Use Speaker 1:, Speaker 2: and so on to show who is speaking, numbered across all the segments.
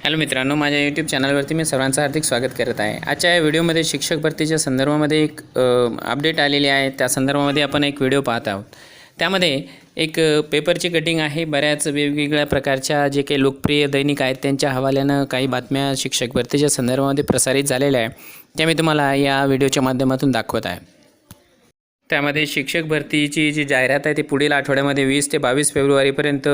Speaker 1: Hello मित्रांनो, माझ्या YouTube चॅनलवरती मी सर्वांचं हार्दिक स्वागत करत आहे। आजच्या या व्हिडिओमध्ये शिक्षक भरतीच्या संदर्भामध्ये एक अपडेट आलेली आहे। त्या संदर्भामध्ये आपण एक व्हिडिओ पाहत आहोत। त्यामध्ये एक पेपरची कटिंग आहे। बऱ्याच वेगवेगळ्या प्रकारच्या जे काही लोकप्रिय दैनिक आहेत त्यांच्या हवाल्यानं काही बातम्या शिक्षक भरतीच्या संदर्भामध्ये प्रसारित झालेल्या आहे। त्या मी तुम्हाला या व्हिडिओच्या माध्यमातून दाखवत आहे। त्यामध्ये शिक्षक भरतीची जी जाहिरात आहे ती पुढील आठवड्यामध्ये 20 ते 22 फेब्रुवारीपर्यंत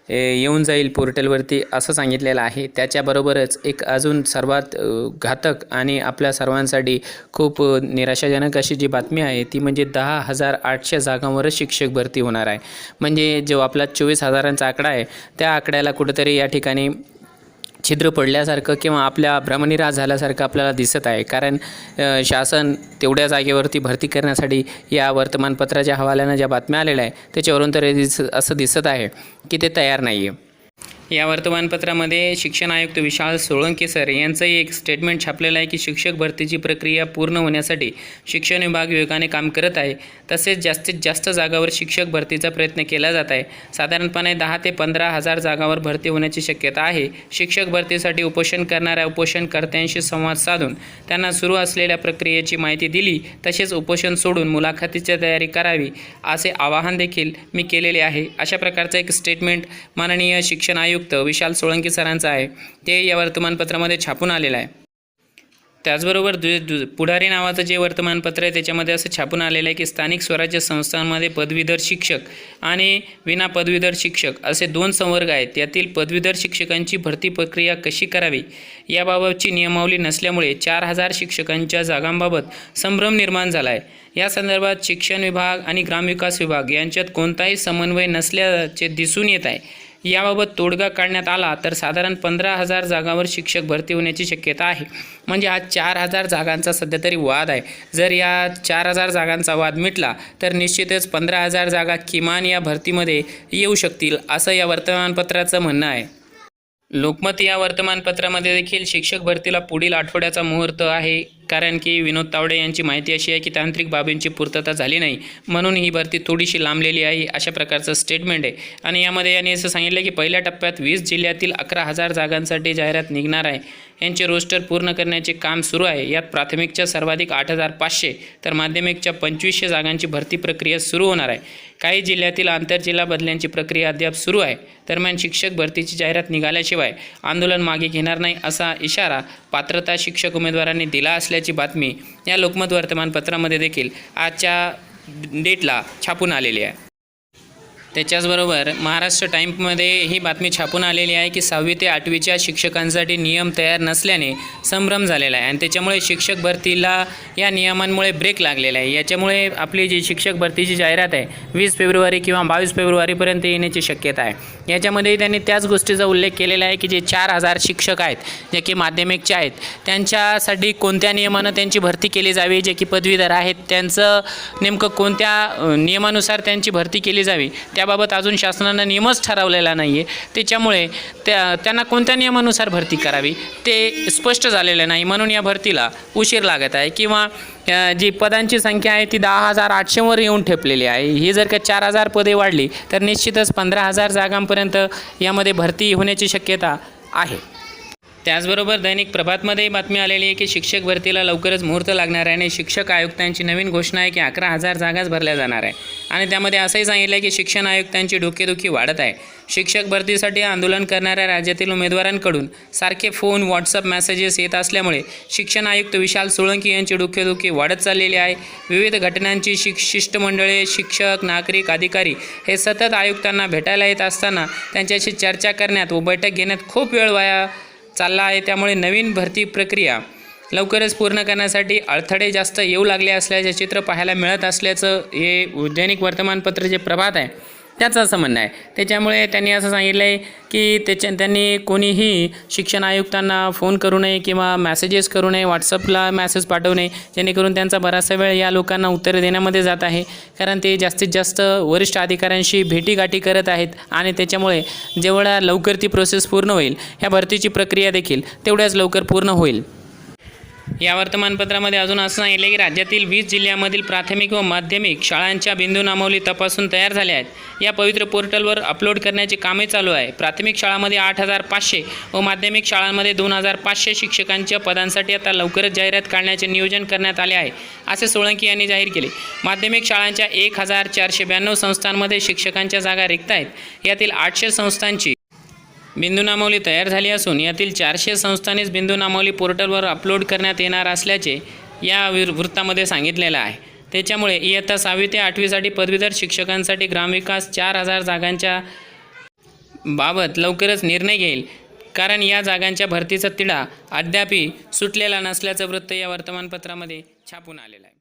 Speaker 1: येऊन जाईल पोर्टलवरती असं सांगितलेलं आहे। त्याच्याबरोबरच एक अजून सर्वात घातक आणि आपल्या सर्वांसाठी खूप निराशाजनक अशी जी बातमी आहे ती म्हणजे 10,800 जागांवरच शिक्षक भरती होणार आहे। म्हणजे जो आपला 24,000चा आकडा आहे त्या आकड्याला कुठेतरी या ठिकाणी छिद्र पडल्यासारखं किंवा आपल्या भ्रमनिरास झाल्यासारखं आपल्याला दिसत आहे। कारण शासन तेवढ्या जागेवरती भरती करण्यासाठी या वर्तमानपत्राच्या हवाल्यानं ज्या बातम्या आलेल्या आहे त्याच्यावरून तर असं दिसत आहे की ते तयार नाही आहे। या वर्तमानपत्रामध्ये शिक्षण आयुक्त विशाल सोळंके सर यांचंही एक स्टेटमेंट छापलेलं आहे की शिक्षक भरतीची प्रक्रिया पूर्ण होण्यासाठी शिक्षण विभाग वेगाने काम करत आहे। तसेच जास्तीत जास्त जागावर शिक्षक भरतीचा प्रयत्न केला जात आहे। साधारणपणे 10 ते 15,000 जागावर भरती होण्याची शक्यता आहे। शिक्षक भरतीसाठी उपोषण करणाऱ्या उपोषणकर्त्यांशी संवाद साधून त्यांना सुरू असलेल्या प्रक्रियेची माहिती दिली। तसेच उपोषण सोडून मुलाखतीची तयारी करावी असे आवाहन देखील मी केलेले आहे। अशा प्रकारचं एक स्टेटमेंट माननीय शिक्षण आयुक्त विशाल सोळंके सरांचा आहे। ते या वर्तमानपत्रामध्ये छापून आलेलं आहे। त्याचबरोबर पुढारी नावाचं जे वर्तमानपत्र आहे त्याच्यामध्ये असं छापून आलेलं आहे की स्थानिक स्वराज्य संस्थांमध्ये पदवीधर शिक्षक आणि विना पदवीधर शिक्षक असे 2 संवर्ग आहेत। यातील पदवीधर शिक्षकांची भरती प्रक्रिया कशी करावी याबाबतची नियमावली नसल्यामुळे 4,000 शिक्षकांच्या जागांबाबत संभ्रम निर्माण झाला आहे। या संदर्भात शिक्षण विभाग आणि ग्रामविकास विभाग यांच्यात कोणताही समन्वय नसल्याचे दिसून येत आहे। याबाबत तोडगा काढण्यात आला तर साधारण 15,000 जागांवर शिक्षक भरती होण्याची शक्यता आहे। म्हणजे हा 4,000 जागांचा सध्या तरी वाद आहे। जर या 4,000 जागांचा वाद मिटला तर निश्चितच 15,000 जागा किमान या भरतीमध्ये येऊ शकतील असं या वर्तमानपत्राचं म्हणणं आहे। लोकमत या वर्तमानपत्रामध्ये देखील शिक्षक भरतीला पुढील आठवड्याचा मुहूर्त आहे। कारण की विनोद तावडे यांची माहिती अशी आहे की तांत्रिक बाबींची पूर्तता झाली नाही म्हणून ही भरती थोडीशी लांबलेली आहे अशा प्रकारचं स्टेटमेंट आहे। आणि यामध्ये यांनी असं सांगितलं की पहिल्या टप्प्यात 20 जिल्ह्यातील 11,000 जागांसाठी जाहिरात निघणार आहे। यांचे रोस्टर पूर्ण करण्याचे काम सुरू आहे। यात प्राथमिकच्या सर्वाधिक 8,500 तर माध्यमिकच्या 2,500 जागांची भरती प्रक्रिया सुरू होणार आहे। काही जिल्ह्यातील आंतरजिल्हा बदल्यांची प्रक्रिया अद्याप सुरू आहे। दरम्यान शिक्षक भरतीची जाहिरात निघाल्याशिवाय आंदोलन मागे घेणार नाही असा इशारा पात्रता शिक्षक उमेदवारांनी दिला असल्याची बातमी या लोकमत वर्तमानपत्रामध्ये देखील आजच्या डेटला छापून आलेली आहे। त्याच्याचबरोबर महाराष्ट्र टाइम्समध्ये ही बातमी छापून आलेली आहे की 6वी ते 8वीच्या शिक्षकांसाठी नियम तयार नसल्याने संभ्रम झालेला आहे आणि त्याच्यामुळे शिक्षक भरतीला या नियमांमुळे ब्रेक लागलेला आहे। याच्यामुळे आपली जी शिक्षक भरतीची जाहिरात आहे 20 फेब्रुवारी किंवा 22 फेब्रुवारीपर्यंत येण्याची शक्यता आहे। याच्यामध्ये त्यांनी त्याच गोष्टीचा उल्लेख केलेला आहे की जे 4,000 शिक्षक आहेत जे की माध्यमिकचे आहेत त्यांच्यासाठी कोणत्या नियमानं त्यांची भरती केली जावी। जे की पदवीधर आहेत त्यांचं नेमकं कोणत्या नियमानुसार त्यांची भरती केली जावी त्याबाबत अजून शासनानं नियमच ठरवलेला नाही आहे। त्याच्यामुळे त्यांना कोणत्या नियमानुसार भरती करावी ते स्पष्ट झालेलं नाही म्हणून या भरतीला उशीर लागत आहे किंवा जी पदांची संख्या आहे ती 10,800वर येऊन ठेपलेली आहे। ही जर का 4,000 पदे वाढली तर निश्चितच 15,000 जागांपर्यंत यामध्ये भरती होण्याची शक्यता आहे। त्याचबरोबर दैनिक प्रभातमध्ये बातमी आलेली आहे की शिक्षक भरतीला लवकरच मुहूर्त लागणार आहे आणि शिक्षक आयुक्तांची नवीन घोषणा आहे की 11,000 जागाच भरल्या जाणार आहे। आणि त्यामध्ये असंही सांगितलं आहे की शिक्षण आयुक्तांची डोकेदुखी वाढत आहे। शिक्षक भरतीसाठी आंदोलन करणाऱ्या राज्यातील उमेदवारांकडून सारखे फोन व्हॉट्सअप मेसेजेस येत असल्यामुळे शिक्षण आयुक्त विशाल सोळंके यांची डोकेदुखी वाढत चाललेली आहे। विविध घटनांची शिष्टमंडळे शिक्षक नागरिक अधिकारी हे सतत आयुक्तांना भेटायला येत असताना त्यांच्याशी चर्चा करण्यात व बैठक घेण्यात खूप वेळ वाया चालला आहे। त्यामुळे नवीन भरती प्रक्रिया लवकरच पूर्ण करण्यासाठी अडथळे जास्त येऊ लागले असल्याचे चित्र पाहायला मिळत असल्याचं हे दैनिक वर्तमानपत्र जे प्रभात आहे त्याचं असं म्हणणं आहे। त्याच्यामुळे त्यांनी असं सांगितलं आहे की त्यांनी कोणीही शिक्षण आयुक्तांना फोन करू नये किंवा मेसेजेस करू नये, व्हॉट्सअपला मेसेज पाठवू नये जेणेकरून त्यांचा बराचसा वेळ या लोकांना उत्तरं देण्यामध्ये जात आहे। कारण ते जास्तीत जास्त वरिष्ठ अधिकाऱ्यांशी भेटीगाठी करत आहेत आणि त्याच्यामुळे जेवढ्या लवकर ती प्रोसेस पूर्ण होईल ह्या भरतीची प्रक्रिया देखील तेवढ्याच लवकर पूर्ण होईल। या वर्तमानपत्रामध्ये अजून असं सांगितले की राज्यातील 20 जिल्ह्यांमधील प्राथमिक व माध्यमिक शाळांच्या बिंदू नामावली तपासून तयार झाल्या आहेत। या पवित्र पोर्टलवर अपलोड करण्याचे कामे चालू आहे। प्राथमिक शाळांमध्ये 8,500 व माध्यमिक शाळांमध्ये 2,500 शिक्षकांच्या पदांसाठी आता लवकरच जाहिरात काढण्याचे नियोजन करण्यात आले आहे, असे सोळंकी यांनी जाहीर केले। माध्यमिक शाळांच्या 1,492 संस्थांमध्ये शिक्षकांच्या जागा रिक्त आहेत। यातील 800 संस्थांची बिंदू नामावली तयार झाली असून यातील 400 संस्थांनीच बिंदू नामावली पोर्टलवर अपलोड करण्यात येणार असल्याचे या वृत्तामध्ये सांगितलेलं आहे। त्याच्यामुळे इयत्ता 6वी ते 8वीसाठी पदवीधर शिक्षकांसाठी ग्रामविकास 4,000 जागांच्या बाबत लवकरच निर्णय घेईल, कारण या जागांच्या भरतीचा तिढा अद्याप सुटलेला नसल्याचं वृत्त या वर्तमानपत्रामध्ये छापून आलेलं आहे।